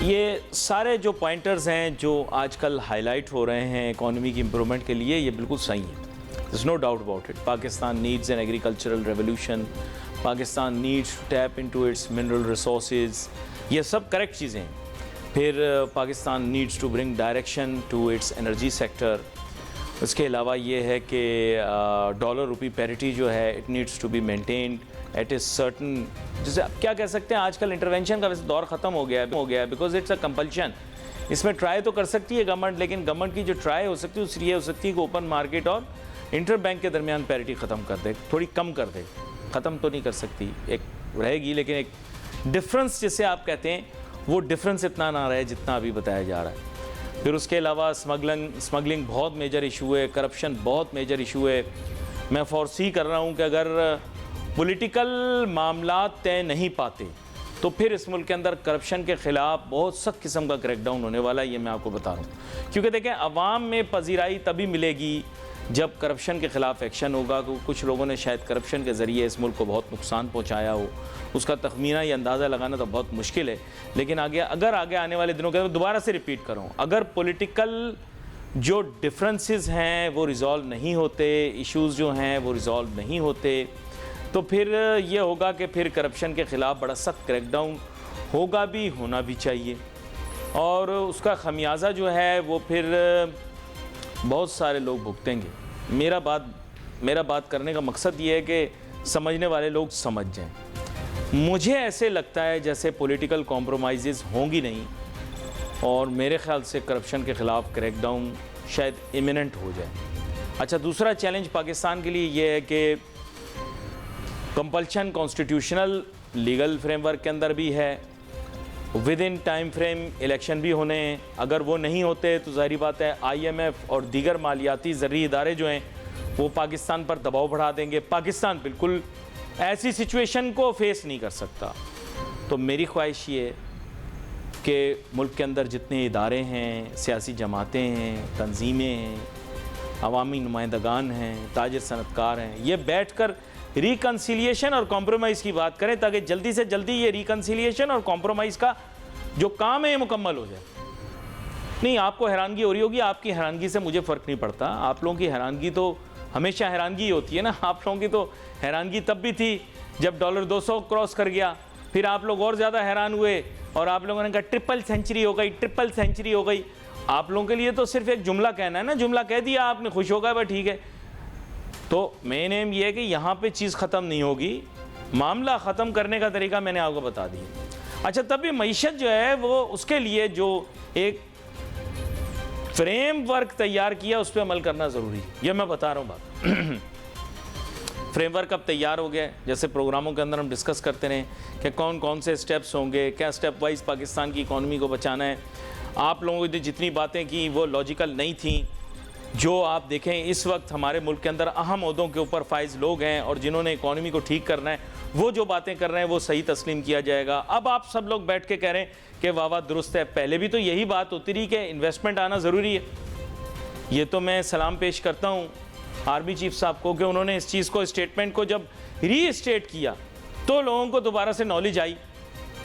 ये सारे जो पॉइंटर्स हैं जो आजकल हाईलाइट हो रहे हैं इकोनॉमी की इम्प्रूवमेंट के लिए, ये बिल्कुल सही है। There's no doubt about it. Pakistan needs an agricultural revolution. Pakistan needs to tap into its mineral resources. ये सब करेक्ट चीज़ें हैं। फिर Pakistan needs to bring direction to its energy sector. उसके अलावा ये है कि डॉलर रुपी पैरिटी जो है it needs to be maintained at a certain, जैसे आप क्या कह सकते हैं, आजकल इंटरवेंशन का वैसे दौर ख़त्म हो गया है बिकॉज इट्स अ कंपल्शन। इसमें ट्राई तो कर सकती है गवर्नमेंट, लेकिन गवर्नमेंट की जो ट्राई हो सकती है उसकी ये हो सकती है कि ओपन मार्केट और इंटर बैंक के दरमियान पैरिटी ख़त्म कर दे, थोड़ी कम कर दे। ख़त्म तो नहीं कर सकती, एक रहेगी, लेकिन एक डिफरेंस जिसे आप कहते हैं वो डिफरेंस इतना ना रहे जितना अभी बताया जा रहा है। फिर उसके अलावा स्मगलिंग बहुत मेजर इशू है, करप्शन बहुत मेजर इशू है। मैं फोरसी कर रहा हूँ कि अगर पॉलिटिकल मामला तय नहीं पाते तो फिर इस मुल्क के अंदर करप्शन के ख़िलाफ़ बहुत सख्त किस्म का क्रैकडाउन होने वाला है, ये मैं आपको बता रहा हूँ। क्योंकि देखें, अवाम में पजीराई तभी मिलेगी जब करप्शन के ख़िलाफ़ एक्शन होगा। कुछ लोगों ने शायद करप्शन के ज़रिए इस मुल्क को बहुत नुकसान पहुँचाया हो, उसका तखमीना या अंदाज़ा लगाना तो बहुत मुश्किल है। लेकिन आगे आने वाले दिनों के अंदर दोबारा से रिपीट करूँ, अगर पॉलिटिकल जो डिफरेंसेस हैं वो रिज़ॉल्व नहीं होते, इश्यूज़ जो हैं वो रिज़ॉल्व नहीं होते, तो फिर ये होगा कि फिर करप्शन के ख़िलाफ़ बड़ा सख्त क्रैकडाउन होगा भी, होना भी चाहिए। और उसका खमियाजा जो है वो फिर बहुत सारे लोग भुगतेंगे। मेरा बात करने का मकसद ये है कि समझने वाले लोग समझ जाएं। मुझे ऐसे लगता है जैसे पॉलिटिकल कॉम्प्रोमाइज़ होंगी नहीं, और मेरे ख़्याल से करप्शन के ख़िलाफ़ क्रैकडाउन शायद इमिनेंट हो जाए। अच्छा, दूसरा चैलेंज पाकिस्तान के लिए ये है कि कंपल्शन कॉन्स्टिट्यूशनल लीगल फ्रेमवर्क के अंदर भी है, with in time frame election भी होने हैं। अगर वो नहीं होते तो ज़ाहिर बात है IMF और दीगर मालियाती ज़रूरी इदारे जो हैं वो पाकिस्तान पर दबाव बढ़ा देंगे। पाकिस्तान बिल्कुल ऐसी सिचुएशन को फेस नहीं कर सकता। तो मेरी ख्वाहिश ये है कि मुल्क के अंदर जितने इदारे हैं, सियासी जमातें हैं, तंजीमें हैं, अवामी नुमाइंदगान हैं, ताजिर सनतकार हैं, ये बैठ कर रिकन्सिलिएशन और कॉम्प्रोमाइज़ की बात करें ताकि जल्दी से जल्दी ये रिकन्सिलिएशन और कॉम्प्रोमाइज़ का जो काम है ये मुकम्मल हो जाए। नहीं, आपको हैरानगी हो रही होगी, आपकी हैरानगी से मुझे फ़र्क नहीं पड़ता। आप लोगों की हैरानगी तो हमेशा हैरानगी होती है ना। आप लोगों की तो हैरानगी तब भी थी जब डॉलर 200 क्रॉस कर गया, फिर आप लोग और ज़्यादा हैरान हुए और आप लोगों ने कहा ट्रिपल सेंचुरी हो गई। आप लोगों के लिए तो सिर्फ एक जुमला कहना है ना, जुमला कह दिया आपने, खुश हो गए, बस ठीक है। तो मेन एम ये है कि यहाँ पे चीज़ ख़त्म नहीं होगी, मामला ख़त्म करने का तरीका मैंने आपको बता दिया। अच्छा, तभी मईशत जो है वो उसके लिए जो एक फ्रेमवर्क तैयार किया उस पर अमल करना ज़रूरी है, ये मैं बता रहा हूँ बात। फ्रेमवर्क अब तैयार हो गया, जैसे प्रोग्रामों के अंदर हम डिस्कस करते रहे कि कौन कौन से स्टेप्स होंगे, क्या स्टेप वाइज पाकिस्तान की इकॉनमी को बचाना है। आप लोगों ने जितनी बातें की वो लॉजिकल नहीं थी। जो आप देखें इस वक्त हमारे मुल्क के अंदर अहम ओहदों के ऊपर फाइज लोग हैं और जिन्होंने इकॉनमी को ठीक करना है, वो जो बातें कर रहे हैं वो सही तस्लीम किया जाएगा। अब आप सब लोग बैठ के कह रहे हैं कि वाह वाह दुरुस्त है, पहले भी तो यही बात होती रही कि इन्वेस्टमेंट आना ज़रूरी है। ये तो मैं सलाम पेश करता हूँ आर्मी चीफ साहब को कि उन्होंने इस चीज़ को, स्टेटमेंट को जब रीस्टेट किया तो लोगों को दोबारा से नॉलेज आई।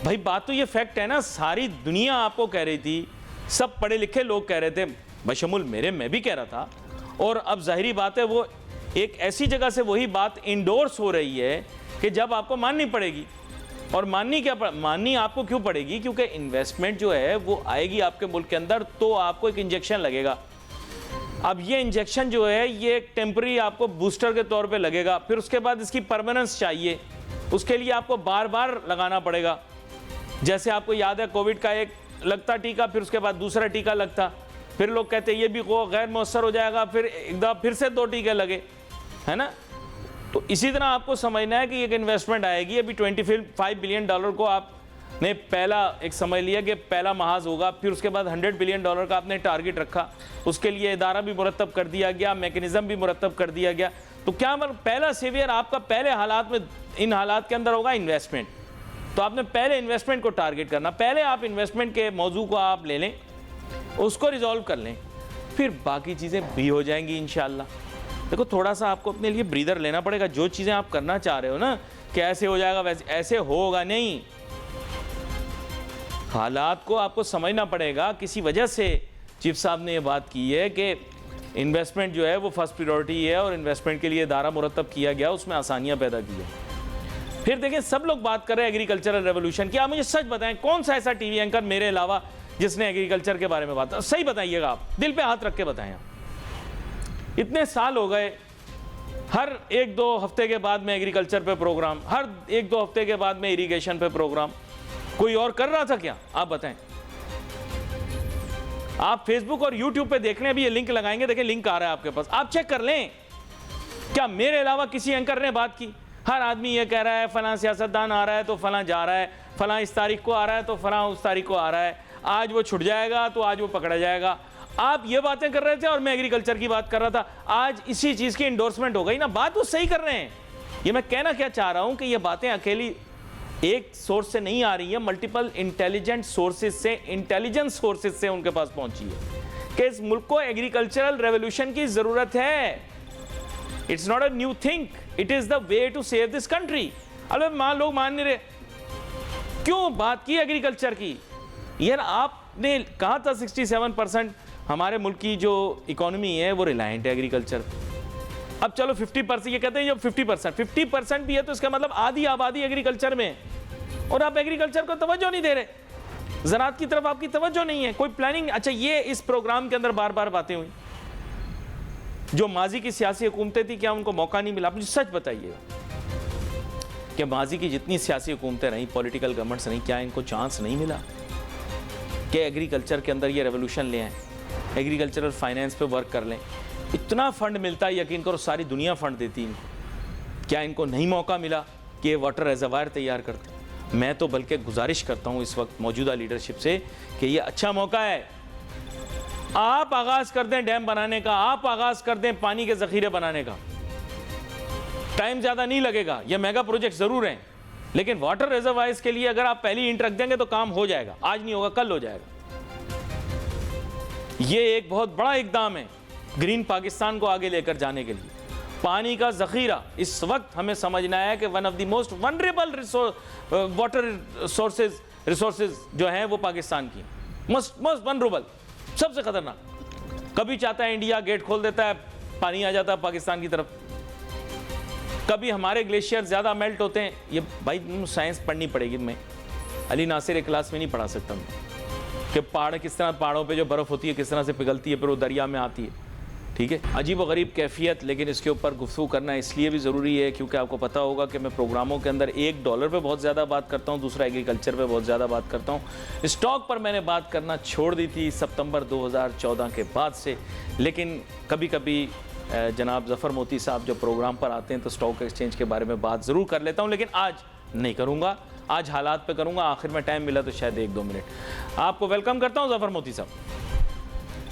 भाई बात तो ये फैक्ट है ना, सारी दुनिया आपको कह रही थी, सब पढ़े लिखे लोग कह रहे थे, बशमुल मेरे, मैं भी कह रहा था। और अब जाहिरी बात है वो एक ऐसी जगह से वही बात इंडोर्स हो रही है कि जब आपको माननी पड़ेगी। और माननी आपको क्यों पड़ेगी? क्योंकि इन्वेस्टमेंट जो है वो आएगी आपके मुल्क के अंदर तो आपको एक इंजेक्शन लगेगा। अब ये इंजेक्शन जो है ये एक टेम्पररी आपको बूस्टर के तौर पे लगेगा, फिर उसके बाद इसकी परमानेंस चाहिए, उसके लिए आपको बार बार लगाना पड़ेगा। जैसे आपको याद है कोविड का एक लगता टीका, फिर उसके बाद दूसरा टीका लगता, फिर लोग कहते हैं ये भी गैर मौसर हो जाएगा, फिर एक दफ़ा फिर से 2 टीके लगे, है ना। तो इसी तरह आपको समझना है कि एक इन्वेस्टमेंट आएगी। अभी $25 बिलियन को आपने पहला एक समझ लिया कि पहला महाज होगा, फिर उसके बाद $100 बिलियन का आपने टारगेट रखा, उसके लिए इदारा भी मुरतब कर दिया गया, मैकेनिज़्म भी मुरतब कर दिया गया। तो क्या पहला सेवियर आपका पहले हालात में, इन हालात के अंदर होगा इन्वेस्टमेंट। तो आपने पहले इन्वेस्टमेंट को टारगेट करना, पहले आप इन्वेस्टमेंट के मौजू को आप ले लें, उसको रिजॉल्व कर लें, फिर बाकी चीज़ें भी हो जाएंगी इंशाअल्लाह। देखो, थोड़ा सा आपको अपने लिए ब्रीदर लेना पड़ेगा। जो चीज़ें आप करना चाह रहे हो ना कि ऐसे हो जाएगा, वैसे ऐसे होगा नहीं। हालात को आपको समझना पड़ेगा। किसी वजह से चीफ साहब ने ये बात की है कि इन्वेस्टमेंट जो है वो फर्स्ट प्रायोरिटी है और इन्वेस्टमेंट के लिए इदारा मुरतब किया गया, उसमें आसानियां पैदा की है। फिर देखें, सब लोग बात कर रहे हैं एग्रीकल्चरल रेवोल्यूशन की। आप मुझे सच बताएं, कौन सा ऐसा टीवी एंकर मेरे अलावा जिसने एग्रीकल्चर के बारे में बात, सही बताइएगा, आप दिल पे हाथ रख के बताएं। इतने साल हो गए, हर 1-2 हफ्ते के बाद में एग्रीकल्चर पे प्रोग्राम, हर 1-2 हफ्ते के बाद में इरिगेशन पे प्रोग्राम। कोई और कर रहा था क्या? आप बताएं। आप फेसबुक और यूट्यूब पे देख लें, अभी ये लिंक लगाएंगे, देखें लिंक आ रहा है आपके पास, आप चेक कर लें। क्या मेरे अलावा किसी एंकर ने बात की? हर आदमी ये कह रहा है फलां सियासतदान आ रहा है तो फलां जा रहा है, फलां इस तारीख को आ रहा है तो फलां उस तारीख को आ रहा है, आज वो छुट जाएगा तो आज वो पकड़ा जाएगा। आप ये बातें कर रहे थे और मैं एग्रीकल्चर की बात कर रहा था। आज इसी चीज़ की इंडोर्समेंट हो गई ना, बात वो सही कर रहे हैं। ये मैं कहना क्या चाह रहा हूं कि ये बातें अकेली एक सोर्स से नहीं आ रही है, मल्टीपल इंटेलिजेंट सोर्सेज से, इंटेलिजेंस सोर्सेज से उनके पास पहुंची है कि इस मुल्क को एग्रीकल्चरल रेवोल्यूशन की जरूरत है। It's not a new thing, it is the way to save this country. अब लोग मान नहीं रहे, क्यों बात की एग्रीकल्चर की? यार आपने कहा था 67% हमारे मुल्क की जो इकोनॉमी है वो रिलायंट है एग्रीकल्चर। अब चलो 50%, ये कहते हैं जब 50% भी है तो इसका मतलब आधी आबादी एग्रीकल्चर में, और आप एग्रीकल्चर को तवज्जो नहीं दे रहे, ज़राअत की तरफ आपकी तवज्जो नहीं है, कोई प्लानिंग। अच्छा, ये इस प्रोग्राम के अंदर बार बार बातें हुई, जो माजी की सियासी हुकूमतें थी, क्या उनको मौका नहीं मिला? आप मुझे सच बताइएगा कि माजी की जितनी सियासी हुकूमतें रहीं, पॉलिटिकल गवर्नमेंट्स रहीं, क्या इनको चांस नहीं मिला कि एग्रीकल्चर के अंदर ये रेवोल्यूशन ले आए, एग्रीकल्चरल फाइनेंस पे वर्क कर लें? इतना फंड मिलता है, यकीन करो सारी दुनिया फंड देती इनको। क्या इनको नहीं मौका मिला कि वाटर रिजर्वायर तैयार करते? मैं तो बल्कि गुजारिश करता हूँ इस वक्त मौजूदा लीडरशिप से कि ये अच्छा मौका है, आप आगाज कर दें डैम बनाने का, आप आगाज कर दें पानी के जखीरे बनाने का। टाइम ज्यादा नहीं लगेगा, ये मेगा प्रोजेक्ट जरूर हैं, लेकिन वाटर रिजर्वायर्स के लिए अगर आप पहली ईंट रख देंगे तो काम हो जाएगा। आज नहीं होगा, कल हो जाएगा। ये एक बहुत बड़ा इकदाम है ग्रीन पाकिस्तान को आगे लेकर जाने के लिए। पानी का जखीरा इस वक्त हमें समझना है कि one of the most vulnerable water resources जो हैं वो पाकिस्तान की मोस्ट वनरेबल, सबसे खतरनाक। कभी चाहता है इंडिया गेट खोल देता है, पानी आ जाता है पाकिस्तान की तरफ। कभी हमारे ग्लेशियर ज़्यादा मेल्ट होते हैं। ये भाई साइंस पढ़नी पड़ेगी, मैं अली नासिर एक क्लास में नहीं पढ़ा सकता कि पहाड़ किस तरह, पहाड़ों पे जो बर्फ़ होती है किस तरह से पिघलती है फिर वो दरिया में आती है। ठीक है, अजीब व गरीब कैफियत, लेकिन इसके ऊपर गुफ्तगू करना इसलिए भी ज़रूरी है क्योंकि आपको पता होगा कि मैं प्रोग्रामों के अंदर एक डॉलर पे बहुत ज़्यादा बात करता हूँ, दूसरा एग्रीकल्चर पे बहुत ज़्यादा बात करता हूँ। स्टॉक पर मैंने बात करना छोड़ दी थी सितंबर 2014 के बाद से, लेकिन कभी कभी जनाब ज़फ़र मोती साहब जो प्रोग्राम पर आते हैं तो स्टॉक एक्सचेंज के बारे में बात ज़रूर कर लेता हूँ, लेकिन आज नहीं करूँगा, आज हालात पे करूँगा। आखिर में टाइम मिला तो शायद 1-2 मिनट। आपको वेलकम करता हूँ ज़फ़र मोती साहब।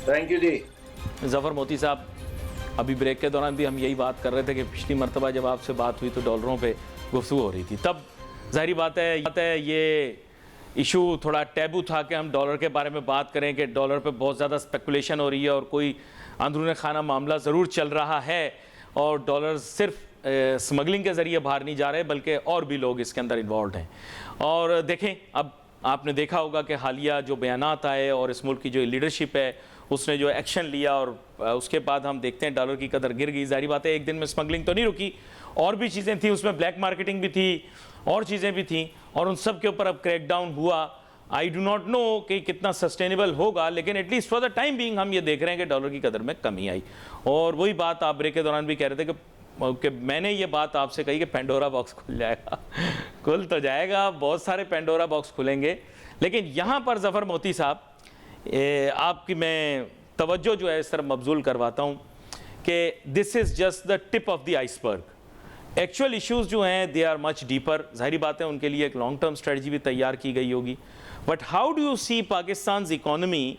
थैंक यू जी। ज़फ़र मोती साहब, अभी ब्रेक के दौरान भी हम यही बात कर रहे थे कि पिछली मरतबा जब आपसे बात हुई तो डॉलरों पे गुफ्तगू हो रही थी, तब ज़ाहिर बात है ये इशू थोड़ा टैबू था कि हम डॉलर के बारे में बात करें कि डॉलर पे बहुत ज़्यादा स्पेकुलेशन हो रही है और कोई अंदरूनी खाना मामला ज़रूर चल रहा है और डॉलर सिर्फ स्मगलिंग के ज़रिए बाहर नहीं जा रहे बल्कि और भी लोग इसके अंदर इन्वॉल्व हैं। और देखें, अब आपने देखा होगा कि हालिया जो बयानात आए और इस मुल्क की जो लीडरशिप है उसने जो एक्शन लिया और उसके बाद हम देखते हैं डॉलर की कदर गिर गई। जाहिर बात है एक दिन में स्मगलिंग तो नहीं रुकी, और भी चीज़ें थी उसमें, ब्लैक मार्केटिंग भी थी और चीज़ें भी थी, और उन सब के ऊपर अब क्रैकडाउन हुआ। आई डू नॉट नो कि कितना सस्टेनेबल होगा, लेकिन at least for the time being हम ये देख रहे हैं कि डॉलर की कदर में कमी आई। और वही बात आप ब्रेक के दौरान भी कह रहे थे कि मैंने ये बात आपसे कही कि पेंडोरा बॉक्स खुल जाएगा। खुल तो जाएगा, बहुत सारे पेंडोरा बॉक्स खुलेंगे, लेकिन यहाँ पर ज़फ़र मोती साहब आपकी मैं तवज्जो जो है इस तरफ मबजूल करवाता हूँ कि this is just the tip of the iceberg. Actual issues जो हैं दे आर मच डीपर। ज़ाहिर बात है उनके लिए एक लॉन्ग टर्म स्ट्रेटजी भी तैयार की गई होगी। But how do you see Pakistan's economy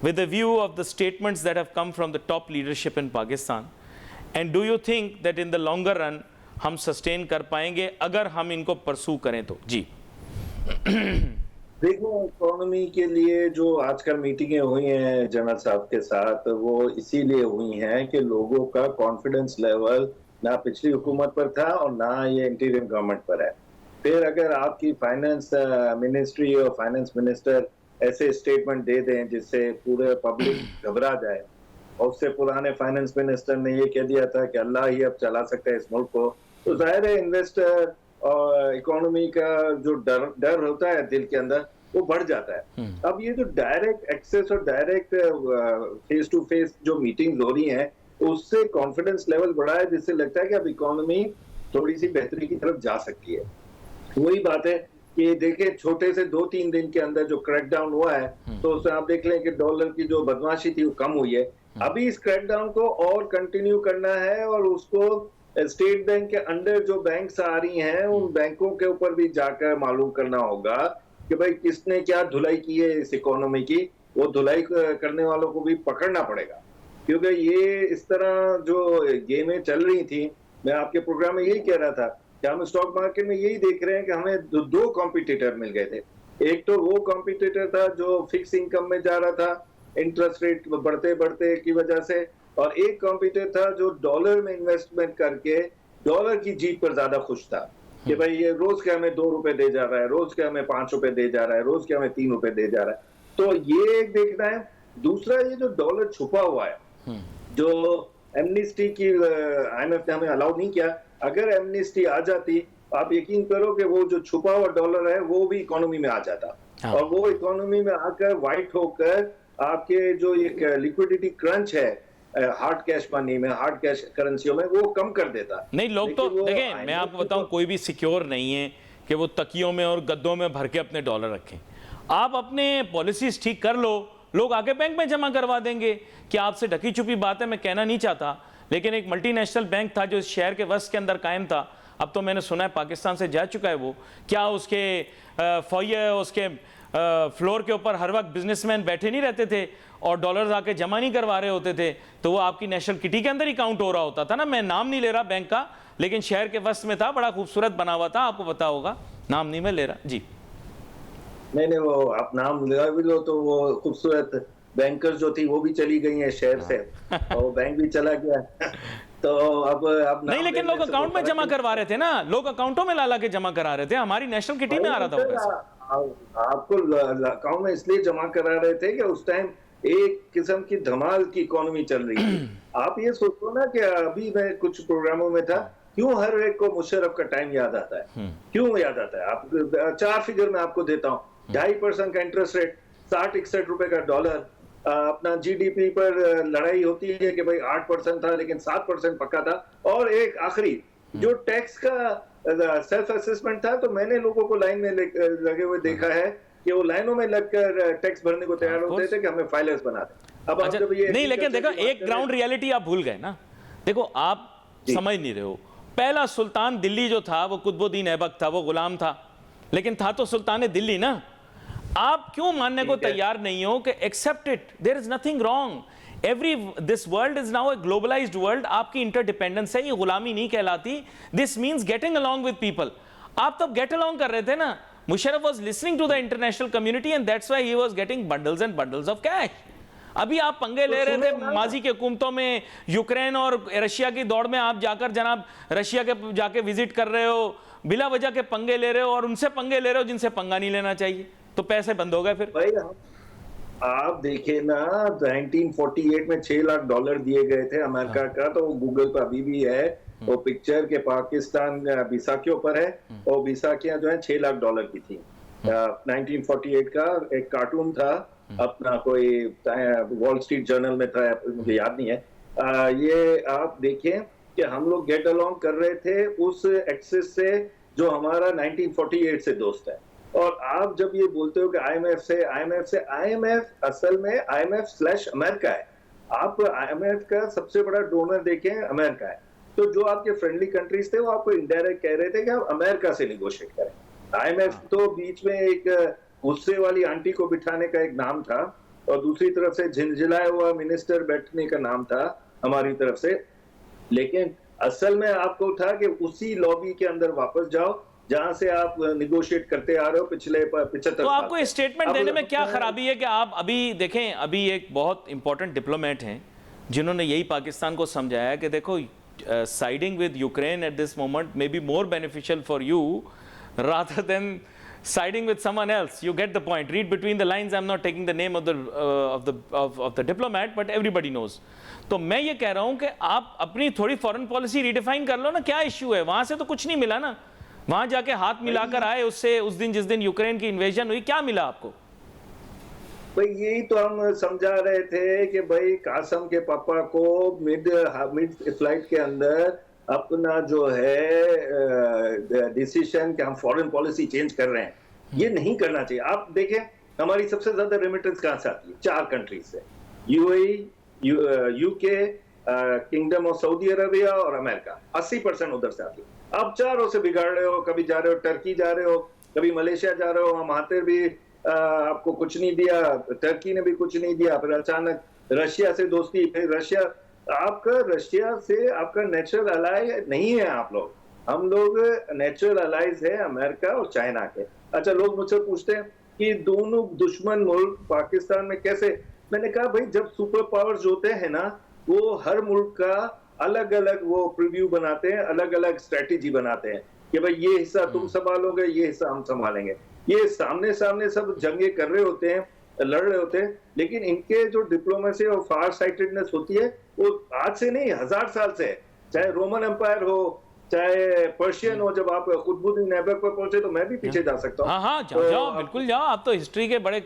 with a view of the statements that have come from the top leadership in Pakistan, and do you think that in the longer run हम sustain कर पाएंगे अगर हम इनको pursue करें तो? जी देखो, economy के लिए जो आजकल मीटिंगें हुई हैं जनरल साहब के साथ, वो इसीलिए हुई हैं कि लोगों का कॉन्फिडेंस लेवल ना पिछली हुकूमत पर था और ना ये इंटीरियम गवर्नमेंट पर है। फिर अगर आपकी फाइनेंस मिनिस्ट्री और फाइनेंस मिनिस्टर ऐसे स्टेटमेंट दे दें जिससे पूरे पब्लिक घबरा जाए, और उससे पुराने फाइनेंस मिनिस्टर ने ये कह दिया था कि अल्लाह ही अब चला सकता है इस मुल्क को, तो जाहिर है इन्वेस्टर और इकोनॉमी का जो डर होता है दिल के अंदर वो बढ़ जाता है। अब ये जो डायरेक्ट एक्सेस और डायरेक्ट फेस टू फेस जो मीटिंग्स हो रही हैं, उससे कॉन्फिडेंस लेवल बढ़ा है, जिससे लगता है कि अब इकोनॉमी थोड़ी सी बेहतरी की तरफ जा सकती है। वही बात है कि देखिए छोटे से 2-3 दिन के अंदर जो क्रैकडाउन हुआ है, तो उसमें आप देख लें कि डॉलर की जो बदमाशी थी वो कम हुई है। अभी इस क्रैकडाउन को और कंटिन्यू करना है और उसको स्टेट बैंक के अंडर जो बैंक्स आ रही हैं उन बैंकों के ऊपर भी जाकर मालूम करना होगा कि भाई किसने क्या धुलाई की है इस इकोनॉमी की, वो धुलाई करने वालों को भी पकड़ना पड़ेगा। क्योंकि ये इस तरह जो गेमें चल रही थी, मैं आपके प्रोग्राम में यही कह रहा था कि हम स्टॉक मार्केट में यही देख रहे हैं कि हमें दो कॉम्पिटिटर मिल गए थे। एक तो वो कॉम्पिटिटर था जो फिक्स इनकम में जा रहा था इंटरेस्ट रेट बढ़ते बढ़ते की वजह से, और एक कॉम्पिटिटर था जो डॉलर में इन्वेस्टमेंट करके डॉलर की जीत पर ज्यादा खुश था कि भाई ये रोज के हमें 2 रुपए दे जा रहा है, रोज के हमें 5 रुपए दे जा रहा है, रोज के हमें 3 रुपए दे जा रहा है। तो ये एक देखना है। दूसरा, ये जो डॉलर छुपा हुआ है, जो एमनेस्टी की IMF ने हमें अलाउ नहीं किया, अगर एमनेस्टी आ जाती आप यकीन करो कि वो जो छुपा हुआ डॉलर है वो भी इकोनॉमी में आ जाता। हाँ। और वो इकोनॉमी में आकर वाइट होकर आपके जो एक लिक्विडिटी क्रंच है हार्ड कैश मनी में, हार्ड कैश करेंसियों में, वो कम कर देता। नहीं, लोग तो देखें, मैं आपको बताऊं, कोई भी सिक्योर नहीं है कि वो तकियों में और गद्दों में भर के अपने डॉलर रखें। आप अपने पॉलिसीज ठीक कर लो, लोग आके बैंक में जमा करवा देंगे। कि आपसे ढकी छुपी बात है, मैं कहना नहीं चाहता, लेकिन एक मल्टीनेशनल बैंक था जो इस शहर के वस्ट के अंदर कायम था, अब तो मैंने सुना है पाकिस्तान से जा चुका है वो। क्या उसके फौये, उसके फ्लोर के ऊपर हर वक्त बिजनेसमैन बैठे नहीं रहते थे और डॉलर्स आके जमा नहीं करवा रहे होते थे, तो वो आपकी नेशनल किटी के अंदर ही काउंट हो रहा होता था ना। मैं नाम नहीं ले रहा बैंक का, लेकिन शहर के वस्त में था, बड़ा खूबसूरत बना हुआ था, आपको पता होगा, नाम नहीं मैं ले रहा जी। नहीं, वो आप नाम ले भी लो तो वो खूबसूरत बैंकर्स जो थी वो भी चली गई हैं शहर से, और बैंक भी चला गया। तो अब नहीं, लेकिन लोग अकाउंट में जमा करवा रहे थे ना, लोग अकाउंटों में ला ला के जमा करा रहे थे, हमारी नेशनल किटी में आ रहा था वो पैसा। आपको अकाउंट में इसलिए जमा करा रहे थे कि उस टाइम एक किस्म की धमाल की इकोनॉमी चल रही थी। आप ये सोचो ना कि अभी मैं कुछ प्रोग्रामों में था, क्यों हर एक को मुशर्रफ का टाइम याद आता है, क्यों याद आता है? आप 4 फिगर में आपको देता हूँ, 2.5% का इंटरेस्ट रेट, 60-61 रुपए का डॉलर, अपना GDP पर लड़ाई होती है कि भाई 8% था लेकिन 7% पक्का था, और एक आखिरी जो टैक्स का सेल्फ असेसमेंट था, तो मैंने लोगों को लाइन में लगे हुए देखा है कि वो लाइनों में लगकर टैक्स भरने को तैयार होते थे कि हमें फाइलर्स बना दे। अब अच्छा, जब ये नहीं, लेकिन देखो एक ग्राउंड रियलिटी आप भूल गए ना। देखो आप समझ नहीं रहे हो, पहला सुल्तान दिल्ली जो था वो कुतुबुद्दीन ऐबक था, वो गुलाम था, लेकिन था तो सुल्तान दिल्ली ना। आप क्यों मानने को तैयार नहीं हो कि accept it, there is nothing wrong, every this world is now a globalized world, आपकी इंटरडिपेंडेंस है, ये गुलामी नहीं कहलाती, this means getting along with people. आप तब गेट अलोंग कर रहे थे ना, Musharraf was listening to the international community and that's why he was getting bundles and bundles of cash. अभी आप पंगे ले रहे थे माजी के हुकूमतों में, यूक्रेन और रशिया की दौड़ में आप जाकर जनाब रशिया के जाके विजिट कर रहे हो, बिला वजह के पंगे ले रहे हो, और उनसे पंगे ले रहे हो जिनसे पंगा नहीं लेना चाहिए, तो पैसे बंद हो गए फिर। भाई आप देखिए ना, 1948 में $6 लाख दिए गए थे अमेरिका का, तो वो गूगल पर अभी भी है वो पिक्चर के पाकिस्तान बैसाखियों पर है, और बैसाखियां जो है $6 लाख की थी। 1948 का एक कार्टून था अपना, कोई वॉल स्ट्रीट जर्नल में था, मुझे याद नहीं है। ये आप देखें कि हम लोग गेट अलोंग कर रहे थे उस एक्सेस से जो हमारा 1948 से दोस्त है। और आप जब ये बोलते हो कि IMF असल में IMF/अमेरिका है। आप IMF का सबसे बड़ा डोनर देखें, अमेरिका है। तो जो आपके फ्रेंडली कंट्रीज थे वो आपको इनडायरेक्ट कह रहे थे कि आप अमेरिका से निगोशिएट करें। IMF तो बीच में एक गुस्से वाली आंटी को बिठाने का एक नाम था, और दूसरी तरफ से झिलझिलाया हुआ मिनिस्टर बैठने का नाम था हमारी तरफ से। लेकिन असल में आपको था कि उसी लॉबी के अंदर वापस जाओ जहां से आप निगोशिएट करते आ रहे हो पिछले 75 तो आपको स्टेटमेंट देने में क्या खराबी है कि आप अभी देखें, अभी एक बहुत इंपॉर्टेंट डिप्लोमेट हैं जिन्होंने यही पाकिस्तान को समझाया कि देखो siding with Ukraine at this moment may be more beneficial for you rather than siding with someone else. You get the point. Read between the lines. I'm not taking the name of the diplomat, but everybody knows. तो मैं ये कह रहा हूं कि आप अपनी थोड़ी फॉरेन पॉलिसी रिडिफाइन कर लो ना, क्या इश्यू है? वहां से तो कुछ नहीं मिला ना, वहां जाके हाथ मिलाकर आए उससे, उस दिन जिस दिन यूक्रेन की इन्वेजन हुई, क्या मिला आपको? भाई यही तो हम समझा रहे थे कि भाई कासम के पापा को मिड फ्लाइट के अंदर अपना जो है डिसीजन कि हम फॉरेन पॉलिसी चेंज कर रहे हैं, ये नहीं करना चाहिए। आप देखें हमारी सबसे ज्यादा रेमिटेंस कहां से आती है? 4 कंट्रीज से, UAE, UK, kingdom of Saudi Arabia और अमेरिका। 80% उधर से आती है। आप चारों से बिगाड़ रहे हो, कभी जा रहे हो टर्की जा रहे हो, कभी मलेशिया जा रहे हो, हम आते भी आपको कुछ नहीं दिया, टर्की ने भी कुछ नहीं दिया, फिर अचानक रशिया से दोस्ती, फिर रशिया से आपका नेचुरल अलाई नहीं है आप लोग। हम लोग नेचुरल अलाइज है अमेरिका और चाइना के। अच्छा, लोग मुझसे पूछते हैं कि दोनों दुश्मन मुल्क पाकिस्तान में कैसे? मैंने कहा भाई जब सुपर पावर्स होते हैं ना, वो हर मुल्क का अलग अलग वो प्रीव्यू बनाते हैं, अलग अलग स्ट्रेटेजी बनाते हैं कि भाई ये हिस्सा तुम संभालोगे, ये हिस्सा हम संभालेंगे। ये सामने सामने सब जंगे कर रहे होते हैं, लड़ रहे होते हैं, लेकिन इनके जो डिप्लोमेसी और फार साइटेडनेस होती है वो आज से नहीं, 1000 साल से है। चाहे रोमन एम्पायर हो, चाहे पर्शियन हो। जब आप कुतुबुद्दीन ऐबक पर पहुंचे तो मैं भी पीछे जा सकता हूँ। हाँ, जाओ, बिल्कुल जाओ। आप तो हिस्ट्री के बड़े,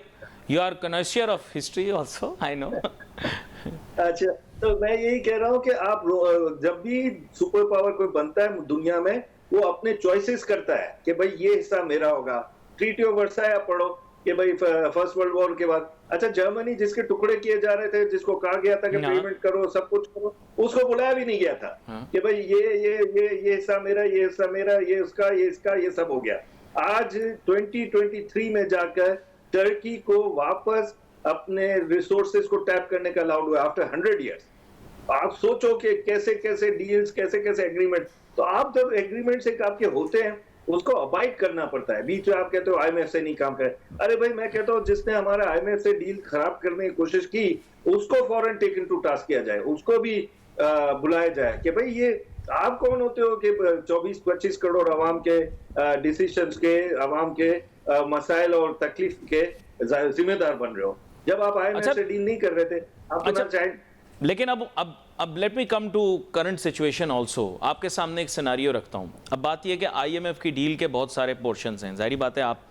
you are connoisseur of history also, I know. अच्छा, तो मैं यही कह रहा हूँ कि आप जब भी सुपर पावर कोई बनता है दुनिया में, वो अपने चॉइसेस करता है कि भाई ये हिस्सा मेरा होगा। ट्रीटी ऑफ वर्साय आप पढ़ो कि भाई फर्स्ट वर्ल्ड वॉर के बाद, अच्छा जर्मनी जिसके टुकड़े किए जा रहे थे, जिसको कहा गया था कि पेमेंट करो, सब कुछ करो, उसको बुलाया भी नहीं गया था कि भाई ये हिस्सा मेरा, ये हिस्सा मेरा, ये उसका, ये इसका, ये सब हो गया। आज 2023 में जाकर टर्की को वापस अपने रिसोर्सेज को टैप करने का अलाउड हुआ आफ्टर 100 ईयर्स। आप सोचो कि कैसे कैसे डील्स, कैसे कैसे एग्रीमेंट। तो आप जब एग्रीमेंट से आपके होते हैं उसको अबाइड करना पड़ता है। बीच में आप कहते हो आईएमएफ से नहीं काम करे। अरे भाई मैं कहता हूँ जिसने हमारा आईएमएफ से डील खराब करने की कोशिश की उसको फौरन टेकन टू टास्क किया जाए, उसको भी बुलाया जाए कि भाई ये आप कौन होते हो कि 24-25 करोड़ अवाम के डिसीजंस के, अवाम के मसाइल और तकलीफ के जिम्मेदार बन रहे हो, जब आप आईएमएफ से डील नहीं कर रहे थे। आप तो चाहे, लेकिन अब let me come to current situation also. आपके सामने एक सिनारियो रखता हूँ। अब बात यह कि आईएमएफ की डील के बहुत सारे पोर्शंस हैं। जाहिर बात है, आप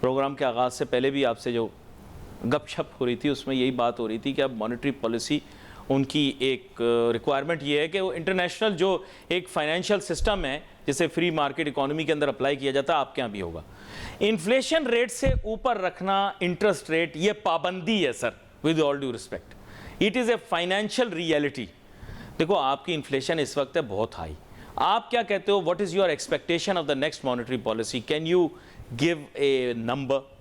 प्रोग्राम के आगाज़ से पहले भी आपसे जो गपशप हो रही थी उसमें यही बात हो रही थी कि अब मॉनेटरी पॉलिसी उनकी एक रिक्वायरमेंट ये है कि वो इंटरनेशनल जो एक फाइनेंशियल सिस्टम है जिसे फ्री मार्केट इकोनॉमी के अंदर अप्लाई किया जाता है, आपके यहाँ भी होगा। इन्फ्लेशन रेट से ऊपर रखना इंटरेस्ट रेट, ये पाबंदी है sir, with all due respect. It is a financial reality. देखो आपकी इन्फ्लेशन इस वक्त है बहुत हाई। आप क्या कहते हो, what is your expectation of the next monetary policy? Can you give a number?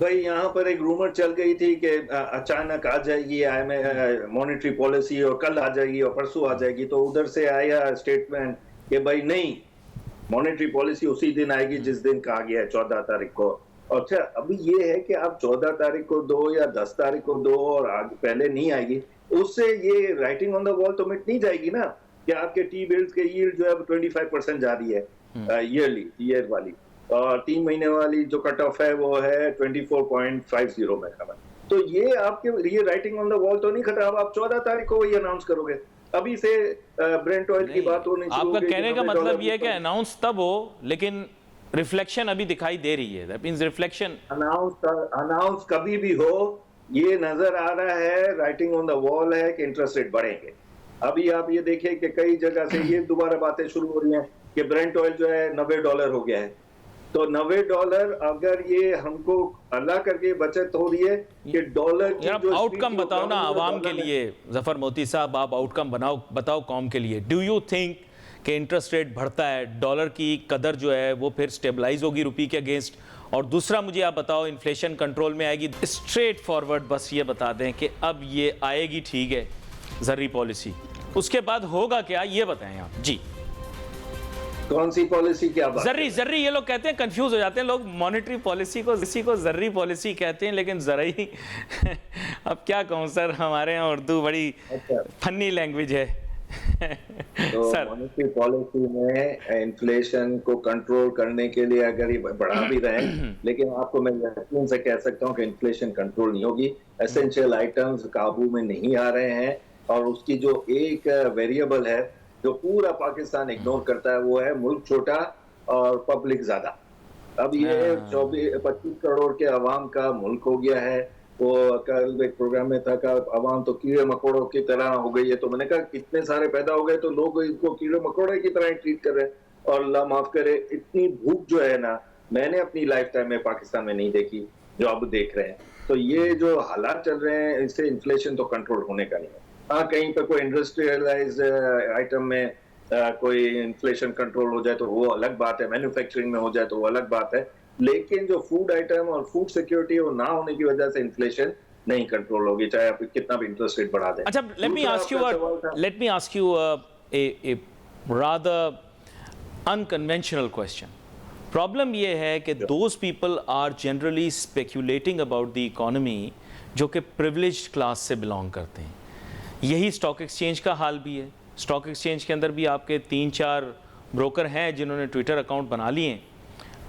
भाई यहाँ पर एक रूमर चल गई थी कि अचानक आ जाएगी मॉनेटरी पॉलिसी और कल आ जाएगी और परसों आ जाएगी। तो उधर से आया स्टेटमेंट कि भाई नहीं, मॉनेटरी पॉलिसी उसी दिन आएगी जिस दिन कहा गया है, 14 तारीख को। अच्छा, अभी ये है कि आप 14 तारीख को दो या 10 तारीख को दो और आगे पहले नहीं आएगी, उससे ये राइटिंग ऑन द वॉल तो मिट नहीं जाएगी ना कि आपके टी बिल्स के यील्ड जो है 25% जा रही है ईयर वाली, और 3 महीने वाली जो कट ऑफ है वो है 24.50 में खबर। तो ये आपके ये राइटिंग ऑन द वॉल तो नहीं खत्म। अब आप 14 तारीख को वही अनाउंस करोगे। अभी से ब्रेंट ऑयल की बात होनी शुरू हो गई। आपका कहने का मतलब ये है कि अनाउंस तब हो लेकिन रिफ्लेक्शन अभी दिखाई दे रही है। दैट मींस रिफ्लेक्शन अनाउंस कभी भी हो, ये नजर आ रहा है, राइटिंग ऑन द वॉल है कि इंटरेस्ट रेट बढ़ेंगे। अभी आप ये देखिए कि कई जगह से ये दोबारा बातें शुरू हो रही हैं कि ब्रेंट ऑयल जो है $90 हो गया है। तो $90 अगर ये हमको अल्लाह करके बचत हो रही है कि डॉलर की जो आउटकम बताओ ना आवाम के लिए। जफर मोती साहब, आप आउटकम बताओ कौम के लिए। डू यू थिंक कि इंटरेस्ट रेट बढ़ता है, डॉलर की कदर जो है वो फिर स्टेबलाइज होगी रुपये के अगेंस्ट? और दूसरा मुझे आप बताओ, इन्फ्लेशन कंट्रोल में आएगी? स्ट्रेट फॉरवर्ड बस ये बता दें कि अब ये आएगी, ठीक है, ज़र्री पॉलिसी, उसके बाद होगा क्या, ये बताएं आप जी। कौन सी पॉलिसी, क्या बात? ज़र्री ये लोग कहते हैं, कंफ्यूज हो जाते हैं लोग, मॉनेटरी पॉलिसी को ज़र्री पॉलिसी कहते हैं, लेकिन ज़र्री अब क्या कहूँ सर, हमारे यहाँ उर्दू बड़ी फनी लैंग्वेज है। तो मॉनेटरी पॉलिसी में इन्फ्लेशन को कंट्रोल करने के लिए अगर ये बढ़ा भी रहे हैं, लेकिन आपको मैं यकीन से कह सकता हूँ कि इन्फ्लेशन कंट्रोल नहीं होगी। एसेंशियल आइटम्स काबू में नहीं आ रहे हैं, और उसकी जो एक वेरिएबल है जो पूरा पाकिस्तान इग्नोर करता है, वो है मुल्क छोटा और पब्लिक ज्यादा। अब ये 24-25 करोड़ के अवाम का मुल्क हो गया है। वो कल एक प्रोग्राम में था कि अवाम तो कीड़े मकोड़ों की तरह हो गई है, तो मैंने कहा कितने सारे पैदा हो गए तो लोग इनको कीड़े मकोड़े की तरह ट्रीट कर रहे हैं। और अल्लाह माफ करे, इतनी भूख जो है ना, मैंने अपनी लाइफ टाइम में पाकिस्तान में नहीं देखी जो अब देख रहे हैं। तो ये जो हालात चल रहे हैं, इससे इन्फ्लेशन तो कंट्रोल होने का नहीं है। हाँ, कहीं पे कोई इंडस्ट्रियलाइज आइटम में कोई इन्फ्लेशन कंट्रोल हो जाए तो वो अलग बात है, मैन्युफैक्चरिंग में हो जाए तो वो अलग बात है, लेकिन जो फूड आइटम और फूड सिक्योरिटी वो ना होने की वजह से इन्फ्लेशन नहीं कंट्रोल होगी, चाहे आप कितना भी इंटरेस्ट रेट बढ़ा दें। अच्छा, let me ask you a rather unconventional question. Problem ये है कि those people are generally speculating about the economy जो कि privileged क्लास से बिलोंग करते हैं। यही स्टॉक एक्सचेंज का हाल भी है। स्टॉक एक्सचेंज के अंदर भी आपके 3-4 ब्रोकर हैं जिन्होंने ट्विटर अकाउंट बना लिए हैं।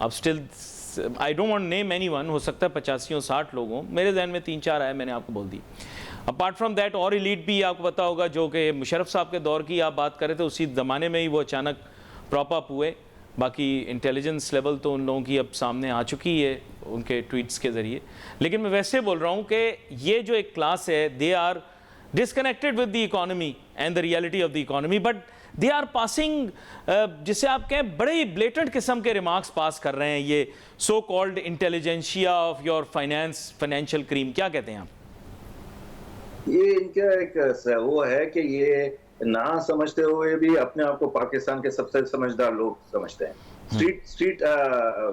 अब still I don't want name anyone, हो सकता है 85-60 लोग हों, मेरे जहन में 3-4 आए, मैंने आपको बोल दी। अपार्ट फ्रॉम दैट और एलीट भी आपको पता होगा, जो कि मुशर्रफ साहब के दौर की आप बात करें तो उसी ज़माने में ही वो अचानक प्रॉप अप हुए। बाकी इंटेलिजेंस लेवल तो उन लोगों की अब सामने आ चुकी है उनके ट्वीट्स के ज़रिए। लेकिन मैं वैसे बोल रहा हूँ कि ये जो एक क्लास है, they are disconnected with the economy and the reality of the economy, but they are passing जिसे आप कहें बड़े ही blatant किस्म के remarks पास कर रहे हैं, ये so called intelligentsia of your financial cream, क्या कहते हैं आप? ये इनका एक वो है कि ये ना समझते हुए भी अपने आप को पाकिस्तान के सबसे समझदार लोग समझते हैं। स्ट्रीट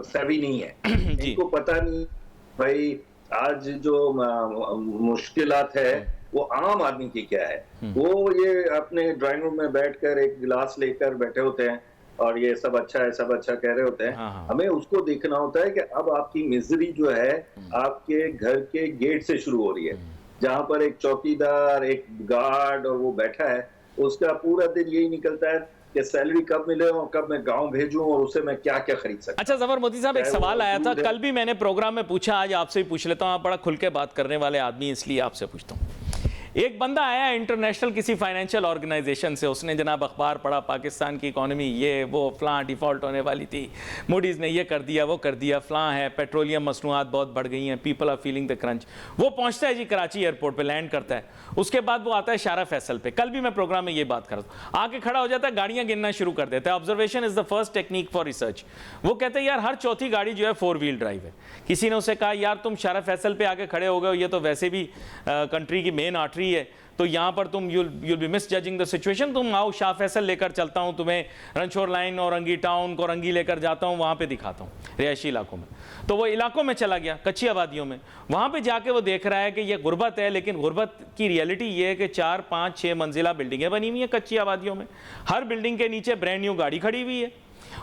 सेवी नहीं है, इनको पता नहीं भाई आज जो मुश्किलात है वो आम आदमी की क्या है। वो ये अपने ड्राइंग रूम में बैठकर एक गिलास लेकर बैठे होते हैं और ये सब अच्छा है, सब अच्छा कह रहे होते हैं। हमें उसको देखना होता है कि अब आपकी मिजरी जो है आपके घर के गेट से शुरू हो रही है, जहां पर एक चौकीदार, एक गार्ड और वो बैठा है, उसका पूरा दिन यही निकलता है कि सैलरी कब मिले और कब मैं गांव भेजूं और उससे मैं क्या क्या खरीद सकता। अच्छा जफर मोदी साहब, एक सवाल आया था, कल भी मैंने प्रोग्राम में पूछा, आज आपसे भी पूछ लेता हूं, आप बड़ा खुल के बात करने वाले आदमी, इसलिए आपसे पूछता हूं। एक बंदा आया इंटरनेशनल किसी फाइनेंशियल ऑर्गेनाइजेशन से, उसने जनाब अखबार पढ़ा, पाकिस्तान की इकोनॉमी ये वो फलां डिफ़ॉल्ट होने वाली थी, मूडीज़ ने ये कर दिया वो कर दिया, फलां है, पेट्रोलियम मसनूआत बहुत बढ़ गई हैं, people are feeling the crunch. वो पहुंचता है जी कराची एयरपोर्ट पे, लैंड करता है, उसके बाद वो आता है शारा फैसल पे। कल भी मैं प्रोग्राम में ये बात कर रहा हूँ, आके खड़ा हो जाता है, गाड़ियाँ गिनना शुरू कर देता है। Observation is the first technique for research. वो कहते हैं यार हर चौथी गाड़ी जो है 4 व्हील ड्राइव है। किसी ने उसे कहा यार तुम शारा फैसल पे आके खड़े हो गए हो, ये तो वैसे भी कंट्री की मेन आर्टरी है, तो यहाँ पर तुम you'll be miss judging the situation, तुम आओ शाह फैसल लेकर चलता हूँ तुम्हें, रनशोर लाइन और रंगी टाउन को रंगी लेकर जाता हूँ, वहाँ पे दिखाता हूँ रिहायशी इलाकों में। तो वो इलाकों में चला गया, कच्ची आबादियों में, वहाँ पे जाके वो देख रहा है कि ये गुर्बत है, लेकिन गुर्बत की रियलिटी ये है कि 4, 5, 6 मंजिला बिल्डिंगें बनी हुई हैं कच्ची आबादियों में, हर बिल्डिंग के नीचे ब्रांड न्यू गाड़ी खड़ी हुई है,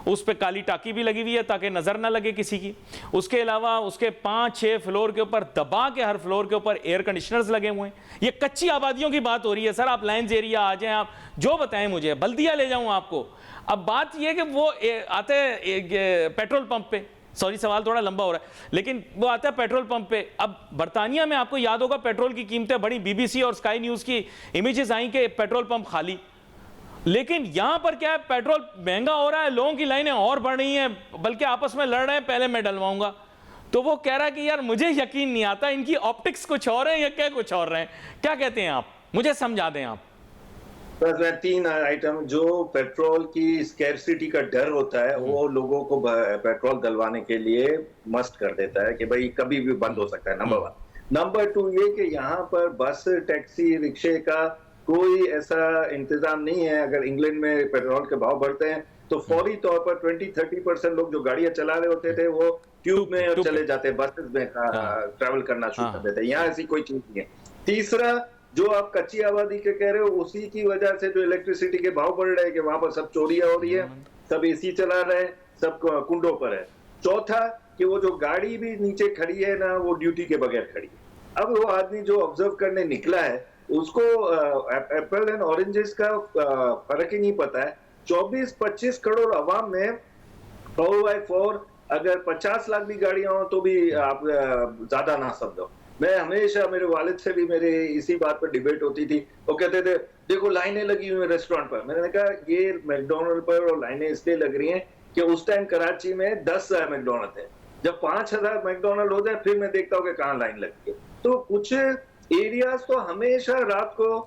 उस पे काली टाकी भी लगी हुई है ताकि नज़र ना लगे किसी की। उसके अलावा उसके 5-6 फ्लोर के ऊपर दबा के हर फ्लोर के ऊपर एयर कंडीशनर्स लगे हुए हैं। ये कच्ची आबादियों की बात हो रही है सर, आप लाइन्स एरिया आ जाएं, आप जो बताएं मुझे, बल्दिया ले जाऊं आपको। अब बात ये कि वो आते हैं पेट्रोल पंप पे, सॉरी सवाल थोड़ा लंबा हो रहा है, लेकिन वो आता है पेट्रोल पंप पे। अब बरतानिया में आपको याद होगा पेट्रोल की कीमतें बड़ी, BBC और स्काई न्यूज़ की इमेजेस आई कि पेट्रोल पंप खाली, लेकिन यहां पर क्या है, पेट्रोल महंगा हो रहा है, लोगों की लाइनें और बढ़ रही हैं, बल्कि आपस में लड़ रहे हैं, पहले मैं डलवाऊंगा। तो वो कह रहा है कि यार मुझे यकीन नहीं आता, इनकी ऑप्टिक्स कुछ और है या क्या कुछ और है, क्या कहते हैं आप, मुझे समझा दें आप। बस मैं 3 आइटम, जो पेट्रोल की स्कैरसिटी का डर होता है वो लोगों को पेट्रोल डलवाने के लिए मस्ट कर देता है कि भाई कभी भी बंद हो सकता है, नंबर 1। नंबर 2 ये कि यहाँ पर बस, टैक्सी, रिक्शे का कोई ऐसा इंतजाम नहीं है। अगर इंग्लैंड में पेट्रोल के भाव बढ़ते हैं तो फौरी तौर पर 20-30% लोग जो गाड़ियां चला रहे होते थे वो ट्यूब में चले जाते, बसेस में ट्रैवल करना शुरू कर देते। यहाँ ऐसी कोई चीज नहीं है। तीसरा, जो आप कच्ची आबादी के कह रहे हो, उसी की वजह से जो इलेक्ट्रिसिटी के भाव बढ़ रहे हैं कि वहां पर सब चोरियां हो रही है, सब AC चला रहे हैं, सब कुंडों पर है। चौथा कि वो जो गाड़ी भी नीचे खड़ी है ना, वो ड्यूटी के बगैर खड़ी है। अब वो आदमी जो ऑब्जर्व करने निकला है उसको एप्पल एंड ऑरेंजेस का फर्क ही नहीं पता है। 24-25 करोड़ अवाम में 4x4 अगर 50 लाख भी गाड़ियां हो तो भी आप ज्यादा ना समझो। मैं हमेशा, मेरे वालिद से भी मेरे इसी बात पर डिबेट होती थी। वो कहते थे देखो लाइनें लगी हुई हैं रेस्टोरेंट पर। मैंने कहा ये मैकडोनल्ड पर और लाइनें इसलिए लग रही हैं कि उस टाइम कराची में 10,000 मैकडोनल्ड थे। जब 5,000 मैकडोनल्ड हो जाए फिर मैं देखता हूँ कि कहाँ लाइन लगती है। तो कुछ एरियाज तो हमेशा रात को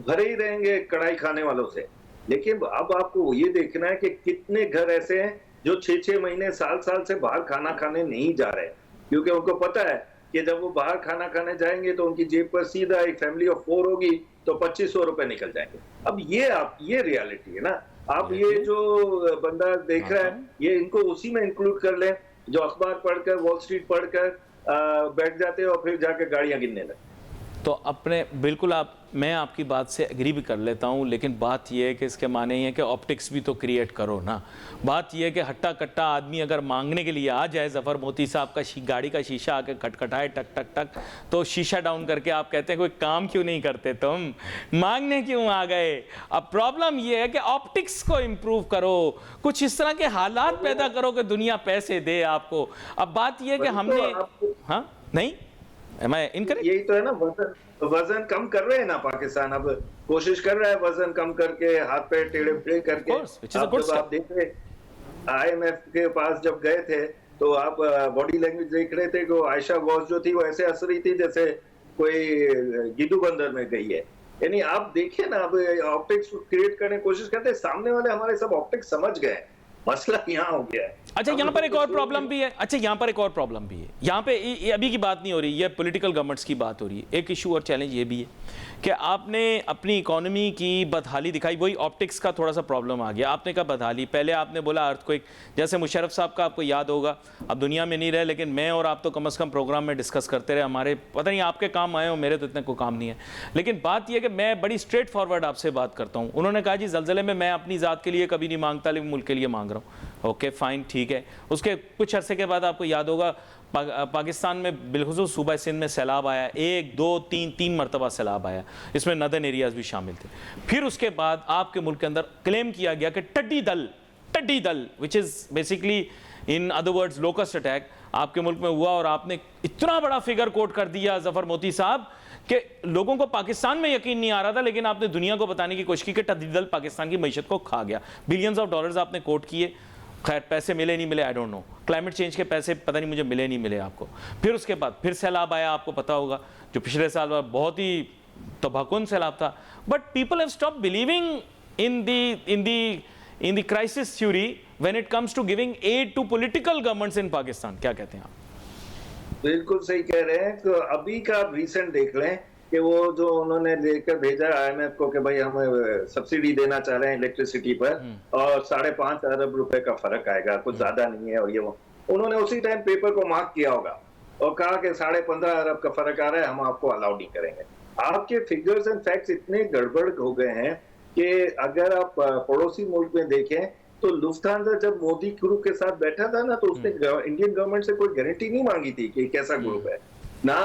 भरे ही रहेंगे कढ़ाई खाने वालों से। लेकिन अब आपको ये देखना है कि कितने घर ऐसे हैं जो 6-6 महीने, साल-साल से बाहर खाना खाने नहीं जा रहे, क्योंकि उनको पता है कि जब वो बाहर खाना खाने जाएंगे तो उनकी जेब पर सीधा एक फैमिली ऑफ 4 होगी तो 2500 रुपए निकल जाएंगे। अब ये रियलिटी है ना। आप ये जो बंदा देख रहा है, ये इनको उसी में इंक्लूड कर लें जो अखबार पढ़कर, वॉल स्ट्रीट पढ़कर बैठ जाते हैं और फिर जाकर गाड़ियां गिनने लगते। तो अपने बिल्कुल मैं आपकी बात से एग्री भी कर लेता हूँ, लेकिन बात यह है कि इसके माने ये है कि ऑप्टिक्स भी तो क्रिएट करो ना। बात यह है कि हट्टा कट्टा आदमी अगर मांगने के लिए आ जाए, ज़फ़र मोती साहब का गाड़ी का शीशा आके खटखटाए टक टक टक, तो शीशा डाउन करके आप कहते हैं कोई काम क्यों नहीं करते, तुम मांगने क्यों आ गए। अब प्रॉब्लम यह है कि ऑप्टिक्स को इम्प्रूव करो, कुछ इस तरह के हालात पैदा करो कि दुनिया पैसे दे आपको। अब बात यह है कि हमने, हाँ नहीं मैं इनकरेक्ट, यही तो है ना, वजन कम कर रहे हैं ना पाकिस्तान। अब कोशिश कर रहा है वजन कम करके, हाथ पैर टेढ़े मेढ़े करके। जब आप देख रहे IMF के पास जब गए थे तो आप बॉडी लैंग्वेज देख रहे थे कि आयशा गौस जो थी वो ऐसे हंस रही थी जैसे कोई गिद्धू बंदर में गई है। यानी आप देखिए ना, अब ऑप्टिक्स क्रिएट करने की कोशिश करते हैं, सामने वाले हमारे सब ऑप्टिक्स समझ गए, मसला यहाँ हो गया है। अच्छा, यहाँ पर एक और प्रॉब्लम भी है। अच्छा, यहाँ पर एक और प्रॉब्लम भी है। यहाँ पे ये अभी की बात नहीं हो रही, ये पॉलिटिकल गवर्नमेंट्स की बात हो रही है। एक इशू और चैलेंज ये भी है कि आपने अपनी इकोनॉमी की बदहाली दिखाई, वही ऑप्टिक्स का थोड़ा सा प्रॉब्लम आ गया। आपने कहा बदहाली, पहले आपने बोला अर्थक्वेक, जैसे मुशर्रफ साहब का आपको याद होगा, अब दुनिया में नहीं रहे, लेकिन मैं और आप तो कम से कम प्रोग्राम में डिस्कस करते रहे। हमारे पता नहीं आपके काम आए हो, मेरे तो इतने कोई काम नहीं है। लेकिन बात यह कि मैं बड़ी स्ट्रेट फॉरवर्ड आपसे बात करता हूँ। उन्होंने कहा जी ज़लज़ले में मैं अपनी ज़ात के लिए कभी नहीं मांगता, लेकिन मुल्क के लिए मांग रहा हूँ। ओके फाइन, ठीक है। उसके कुछ अरसे के बाद आपको याद होगा पाकिस्तान में बिलखुसूस सूबा सिंध में सैलाब आया, 1, 2, 3 मरतबा सैलाब आया, इसमें नदर्न एरियाज भी शामिल थे। फिर उसके बाद आपके मुल्क के अंदर क्लेम किया गया कि टड्डी दल which is basically in other words locust attack आपके मुल्क में हुआ, और आपने इतना बड़ा फिगर कोट कर दिया ज़फ़र मोती साहब कि लोगों को पाकिस्तान में यकीन नहीं आ रहा था, लेकिन आपने दुनिया को बताने की कोशिश की कि टड्डी दल पाकिस्तान की मईशत को खा गया। बिलियंस ऑफ डॉलर्स आपने कोट किए, खैर पैसे मिले नहीं मिले I don't know, climate change के पैसे पता नहीं मुझे मिले नहीं मिले आपको। फिर उसके बाद फिर सैलाब आया, आपको पता होगा, जो पिछले साल बहुत ही तबाहकुन सैलाब था। But people have stopped believing in the crisis theory when it comes to giving aid to political governments in Pakistan. क्या कहते हैं आप? बिल्कुल सही कह रहे हैं। तो अभी का रिसेंट देख लें कि वो जो उन्होंने लेकर भेजा IMF को कि भाई हम सब्सिडी देना चाह रहे हैं इलेक्ट्रिसिटी पर और 5.5 अरब रुपए का फर्क आएगा, कुछ ज्यादा नहीं है। और ये वो उन्होंने उसी टाइम पेपर को मार्क किया होगा और कहा कि 15.5 अरब का फर्क आ रहा है, हम आपको अलाउ नहीं करेंगे। आपके फिगर्स एंड फैक्ट्स इतने गड़बड़ हो गए हैं कि अगर आप पड़ोसी मुल्क में देखें तो लुफ्थांसा जब मोदी ग्रुप के साथ बैठा था ना, तो उसने इंडियन गवर्नमेंट से कोई गारंटी नहीं मांगी थी कि कैसा ग्रुप है ना।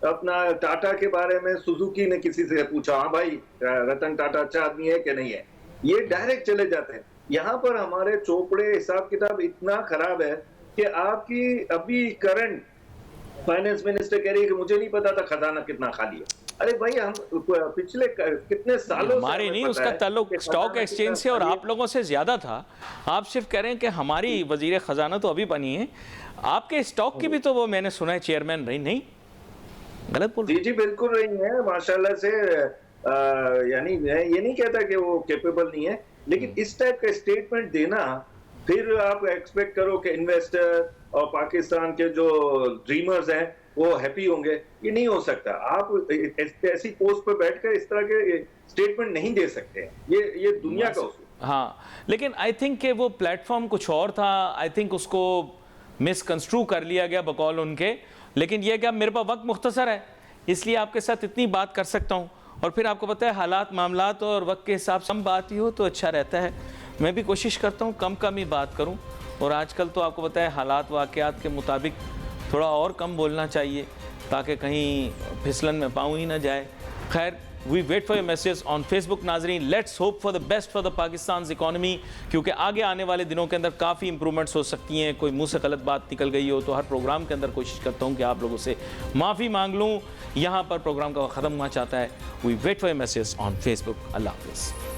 अपना टाटा के बारे में सुजुकी ने किसी से पूछा, हाँ भाई रतन टाटा अच्छा आदमी है कि नहीं है, ये डायरेक्ट चले जाते हैं। यहाँ पर हमारे चोपड़े हिसाब किताब इतना खराब है कि आपकी अभी करंट फाइनेंस मिनिस्टर कह रही है कि मुझे नहीं पता था खजाना कितना खाली है। अरे भाई, हम पिछले कितने सालों हमारी नहीं, उसका ताल्लुक स्टॉक एक्सचेंज से और आप लोगों से ज्यादा था। आप सिर्फ कह रहे हैं कि हमारी वजीर खजाना तो अभी बनी है, आपके स्टॉक की भी तो वो मैंने सुना है चेयरमैन रही, नहीं गलत बोल? जी बिल्कुल रही है माशाल्लाह से। यानी मैं ये नहीं कहता कि वो कैपेबल नहीं है, लेकिन इस टाइप का स्टेटमेंट देना, फिर आप एक्सपेक्ट करो कि इन्वेस्टर और पाकिस्तान के जो ड्रीमर्स हैं वो हैप्पी होंगे, ये नहीं हो सकता। आप ऐसी पोस्ट पर बैठकर इस तरह के स्टेटमेंट नहीं दे सकते। ये दुनिया का उसूल। हाँ, लेकिन आई थिंक कि वो प्लेटफॉर्म कुछ और था। आई थिंक उसको मिसकंस्ट्रू कर लिया गया बकौल उनके। लेकिन यह कि अब मेरे पास वक्त मुख्तसर है, इसलिए आपके साथ इतनी बात कर सकता हूँ, और फिर आपको पता है हालात मामलात और वक्त के हिसाब से कम बात ही हो तो अच्छा रहता है। मैं भी कोशिश करता हूँ कम ही बात करूँ, और आजकल तो आपको पता है हालात वाक़यात के मुताबिक थोड़ा और कम बोलना चाहिए ताकि कहीं फिसलन में पाँव ही ना जाए। खैर, we wait for your message on Facebook. नाजरीन, let's hope for the best for the Pakistan economy, क्योंकि आगे आने वाले दिनों के अंदर काफ़ी इंप्रूवमेंट्स हो सकती हैं। कोई मुंह से गलत बात निकल गई हो तो हर प्रोग्राम के अंदर कोशिश करता हूँ कि आप लोगों से माफ़ी मांग लूँ। यहाँ पर प्रोग्राम का ख़त्म हुआ चाहता है। We wait for your message on Facebook. अल्लाह हाफ़िज़।